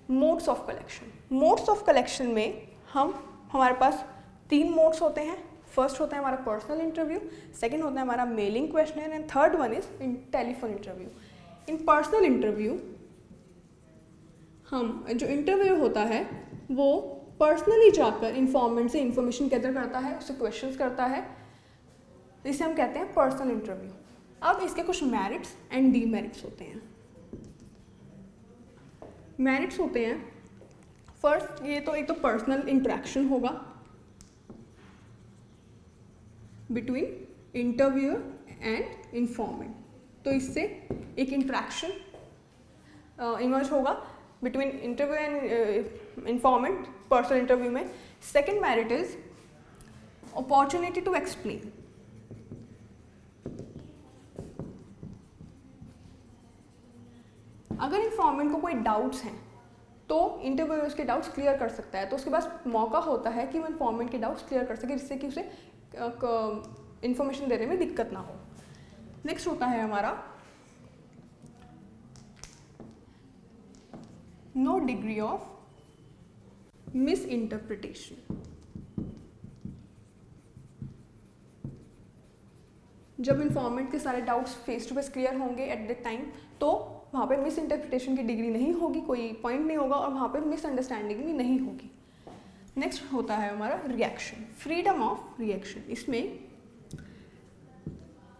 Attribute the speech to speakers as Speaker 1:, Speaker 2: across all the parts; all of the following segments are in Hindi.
Speaker 1: Modes of collection. Modes of collection में हमारे पास 3 मोड्स होते हैं। फर्स्ट होता है हमारा पर्सनल इंटरव्यू, सेकंड होता है हमारा mailing questionnaire and third one is in telephone interview. In personal interview हम जो इंटरव्यू होता है वो पर्सनली जाकर इन्फॉर्मेंट से इंफॉर्मेशन गैदर करता है, उससे क्वेश्चंस करता है, इसे हम कहते हैं पर्सनल इंटरव्यू। अब इसके कुछ मेरिट्स एंड डीमेरिट्स होते हैं। मेरिट्स होते हैं, फर्स्ट ये तो एक तो पर्सनल इंटरेक्शन होगा बिटवीन इंटरव्यूअर एंड इन्फॉर्मेंट, तो इससे एक इंटरेक्शन इमर्ज होगा between interview and informant personal interview में। Second merit is opportunity to explain. अगर इन्फॉर्मेंट को कोई डाउट्स हैं तो इंटरव्यूअर उसके डाउट्स क्लियर कर सकता है, तो उसके पास मौका होता है कि वो इन्फॉर्मेंट के डाउट्स क्लियर कर सके, जिससे कि उसे इंफॉर्मेशन देने में दिक्कत ना हो। नेक्स्ट होता है हमारा no degree of misinterpretation. जब इन्फॉर्मेंट के सारे doubts face to face clear होंगे एट द टाइम, तो वहाँ पे मिस इंटरप्रिटेशन की डिग्री नहीं होगी, कोई पॉइंट नहीं होगा और वहाँ पे मिसअंडरस्टैंडिंग भी नहीं होगी। नेक्स्ट होता है हमारा रिएक्शन, फ्रीडम ऑफ रिएक्शन। इसमें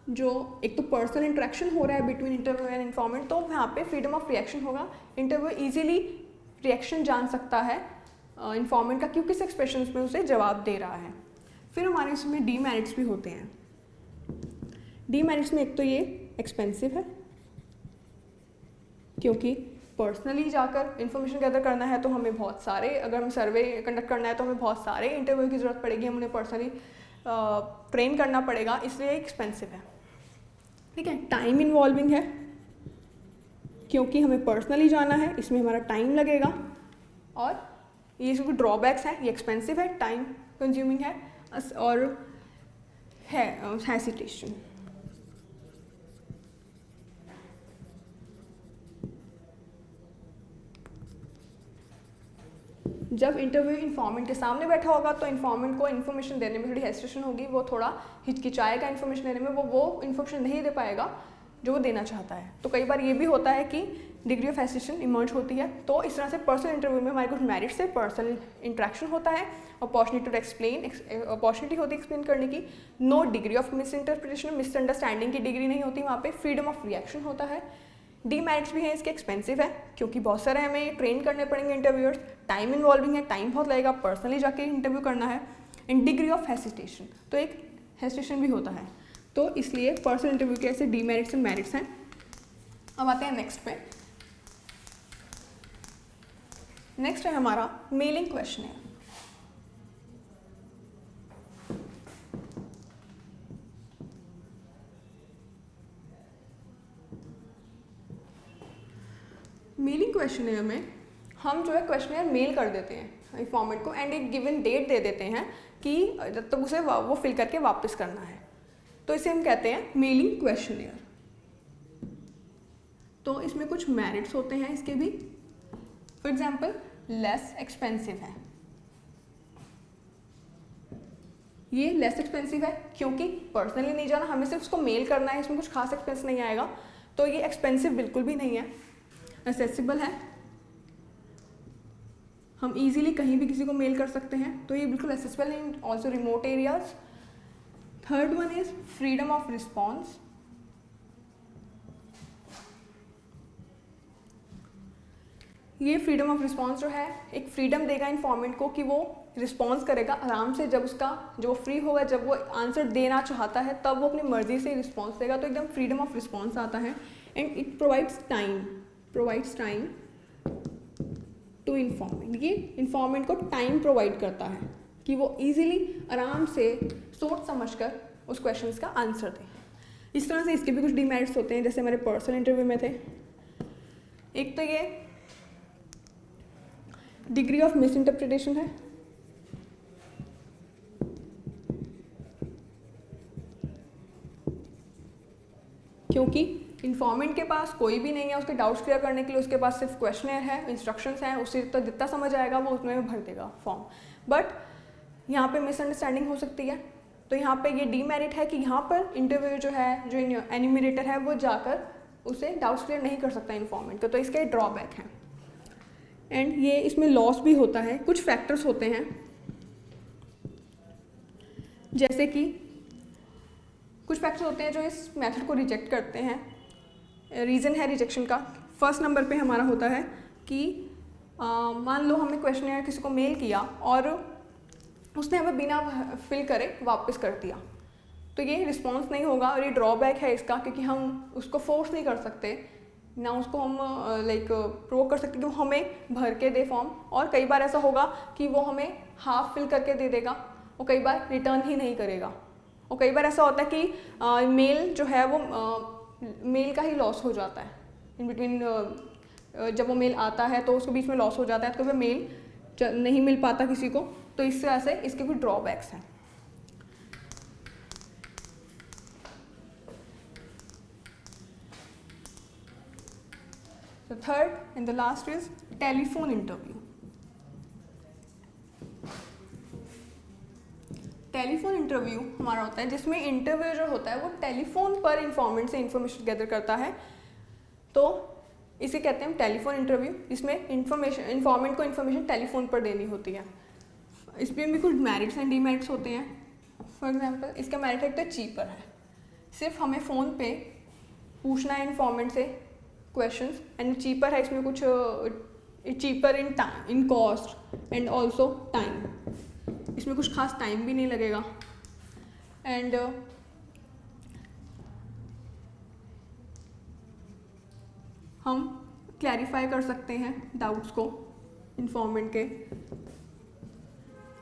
Speaker 1: जो एक तो पर्सनल इंटरेक्शन हो रहा है बिटवीन इंटरव्यू एंड इन्फॉर्मेंट, तो वहाँ पे फ्रीडम ऑफ रिएक्शन होगा। इंटरव्यू इजीली रिएक्शन जान सकता है इन्फॉर्मेंट का, क्योंकि किस एक्सप्रेशन में उसे जवाब दे रहा है। फिर हमारे इसमें डीमेरिट्स भी होते हैं। डीमेरिट्स में एक तो ये एक्सपेंसिव है, क्योंकि पर्सनली जाकर इन्फॉर्मेशन गैदर करना है तो हमें बहुत सारे, अगर हमें सर्वे कंडक्ट करना है तो हमें बहुत सारे इंटरव्यू की ज़रूरत पड़ेगी, हमें पर्सनली ट्रेन करना पड़ेगा, इसलिए एक्सपेंसिव है। ठीक है, टाइम इन्वॉल्विंग है, क्योंकि हमें पर्सनली जाना है, इसमें हमारा टाइम लगेगा। और ये जो ड्रॉबैक्स हैं, ये एक्सपेंसिव है, टाइम कंज्यूमिंग है और है हेसिटेशन। जब इंटरव्यू इन्फॉर्मेंट के सामने बैठा होगा तो इन्फॉर्मेंट को इन्फॉर्मेशन देने में थोड़ी हेसिटेशन होगी, वो थोड़ा हिचकिचाएगा इन्फॉर्मेशन देने में, वो इन्फॉर्मेशन नहीं दे पाएगा जो वो देना चाहता है। तो कई बार ये भी होता है कि डिग्री ऑफ हेसिटेशन इमर्ज होती है। तो इस तरह से पर्सनल इंटरव्यू में हमारे कुछ मेरिट्स है, पर्सनल इंटरेक्शन होता है, अपॉर्चुनिटी टू एक्सप्लेन, अपॉर्चुनिटी होती है एक्सप्लेन करने की, no degree of misinterpretation, misunderstanding की डिग्री नहीं होती वहाँ पे, फ्रीडम ऑफ रिएक्शन होता है। डीमेरिट्स भी हैं इसके, एक्सपेंसिव है क्योंकि बहुत सारे हमें ट्रेन करने पड़ेंगे इंटरव्यूअर्स, टाइम इन्वॉल्विंग है, टाइम बहुत लगेगा, पर्सनली जाके इंटरव्यू करना है, एंड डिग्री ऑफ हेसिटेशन, तो एक हेसिटेशन भी होता है। तो इसलिए पर्सनल इंटरव्यू के ऐसे डीमेरिट्स एंड मेरिट्स हैं। अब आते हैं नेक्स्ट पे। नेक्स्ट है हमारा मेलिंग क्वेश्चनर। मेलिंग क्वेश्चनर में हम जो है क्वेश्चनर मेल कर देते हैं इन्फॉर्मेंट को एंड एक गिवन डेट दे देते हैं कि जब तक उसे वो फिल करके वापस करना है, तो इसे हम कहते हैं मेलिंग क्वेश्चनर। तो इसमें कुछ मेरिट्स होते हैं इसके भी। फॉर एग्जाम्पल लेस एक्सपेंसिव है, ये लेस एक्सपेंसिव है क्योंकि पर्सनली नहीं जाना, हमें सिर्फ उसको मेल करना है, इसमें कुछ खास एक्सपेंस नहीं आएगा, तो ये एक्सपेंसिव बिल्कुल भी नहीं है। एक्सेसिबल है, हम इजीली कहीं भी किसी को मेल कर सकते हैं, तो ये बिल्कुल एक्सेसिबल है in also remote areas. Third one is freedom of response. ये फ्रीडम ऑफ रिस्पॉन्स जो है एक फ्रीडम देगा इन्फॉर्मेंट को कि वो रिस्पॉन्स करेगा आराम से, जब उसका जो फ्री होगा, जब वो आंसर देना चाहता है तब वो अपनी मर्जी से रिस्पॉन्स देगा, तो एकदम फ्रीडम ऑफ रिस्पॉन्स आता है। And it provides time to informant, ये इन्फॉर्मेंट को टाइम प्रोवाइड करता है कि वो इजीली आराम से सोच समझकर उस क्वेश्चंस का आंसर दें। इस तरह से इसके भी कुछ डीमेरिट्स होते हैं, जैसे हमारे पर्सनल इंटरव्यू में थे। एक तो ये डिग्री ऑफ मिस इंटरप्रिटेशन है, क्योंकि इन्फॉर्मेंट के पास कोई भी नहीं है उसके डाउट्स क्लियर करने के लिए, उसके पास सिर्फ क्वेश्चनर है, इंस्ट्रक्शंस हैं, उससे तो जितना समझ आएगा वो उसमें भर देगा फॉर्म। बट यहाँ पे मिसअंडरस्टैंडिंग हो सकती है, तो यहाँ पे ये डीमेरिट है कि यहाँ पर इंटरव्यू जो है, जो एन्यूमरेटर है, वो जाकर उसे डाउट्स क्लियर नहीं कर सकता इन्फॉर्मेंट का, तो इसके ड्रॉबैक हैं। एंड ये इसमें लॉस भी होता है, कुछ फैक्टर्स होते हैं जैसे कि कुछ फैक्टर्स होते हैं जो इस मेथड को रिजेक्ट करते हैं। रीज़न है रिजेक्शन का, फर्स्ट नंबर पे हमारा होता है कि मान लो हमने क्वेश्चन किसी को मेल किया और उसने हमें बिना फिल करे वापस कर दिया, तो ये रिस्पॉन्स नहीं होगा और ये ड्रॉबैक है इसका, क्योंकि हम उसको फोर्स नहीं कर सकते, ना उसको हम लाइक प्रोवोक कर सकते कि वो हमें भर के दे फॉर्म। और कई बार ऐसा होगा कि वो हमें हाफ फिल करके दे देगा, वो कई बार रिटर्न ही नहीं करेगा। और कई बार ऐसा होता है कि मेल जो है वो मेल का ही लॉस हो जाता है इन बिटवीन, जब वो मेल आता है तो उसके बीच में लॉस हो जाता है, तो कभी मेल नहीं मिल पाता किसी को, तो इससे ऐसे इसके कुछ ड्रॉबैक्स हैं। The third and the last is telephone interview. Telephone interview हमारा होता है जिसमें इंटरव्यू जो होता है वो टेलीफोन पर इन्फॉर्मेंट से इन्फॉर्मेशन गैदर करता है, तो इसे कहते हैं हम टेलीफोन इंटरव्यू, जिसमें इन्फॉर्मेंट को इन्फॉर्मेशन टेलीफोन पर देनी होती है। इसमें भी कुछ मेरिट्स एंड डीमेरिट्स होते हैं। फॉर एग्जांपल इसका मेरिट है तो चीपर है, सिर्फ हमें फ़ोन पे पूछना है इन्फॉर्मेंट से क्वेश्चंस, एंड चीपर है इसमें कुछ cheaper in time, in cost and also time, इसमें कुछ खास टाइम भी नहीं लगेगा। एंड हम क्लैरिफाई कर सकते हैं डाउट्स को इन्फॉर्मेंट के,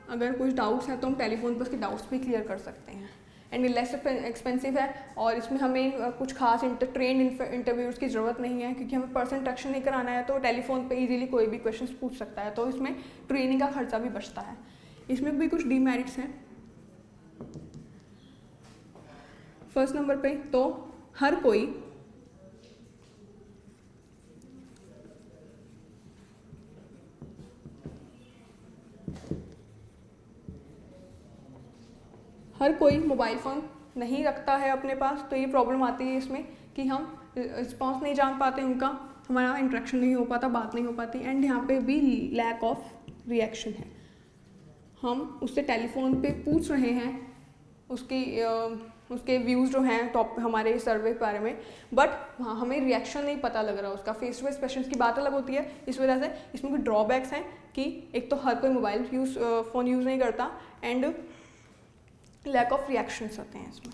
Speaker 1: अगर कुछ डाउट्स हैं तो हम टेलीफोन पर उसके डाउट्स भी क्लियर कर सकते हैं। एंड लेस एक्सपेंसिव है और इसमें हमें कुछ खास ट्रेंड इंटरव्यूज़ की ज़रूरत नहीं है, क्योंकि हमें पर्सन इंटरेक्शन नहीं कराना है, तो टेलीफोन पे इजीली कोई भी क्वेश्चंस पूछ सकता है, तो इसमें ट्रेनिंग का खर्चा भी बचता है। इसमें भी कुछ डीमेरिट्स हैं। फर्स्ट नंबर पे तो हर कोई मोबाइल फ़ोन नहीं रखता है अपने पास, तो ये प्रॉब्लम आती है इसमें कि हम रिस्पॉन्स नहीं जान पाते उनका, हमारा इंटरेक्शन नहीं हो पाता, बात नहीं हो पाती। एंड यहाँ पे भी लैक ऑफ रिएक्शन है, हम उससे टेलीफोन पे पूछ रहे हैं उसके व्यूज़ जो हैं टॉप हमारे सर्वे के बारे में, बट हाँ हमें रिएक्शन नहीं पता लग रहा उसका, फेस टू फेस क्वेश्चंस की बात अलग होती है। इस वजह से इसमें कुछ ड्रॉबैक्स हैं कि एक तो हर कोई मोबाइल फ़ोन यूज़ नहीं करता, एंड लैक ऑफ रिएक्शंस होते हैं इसमें।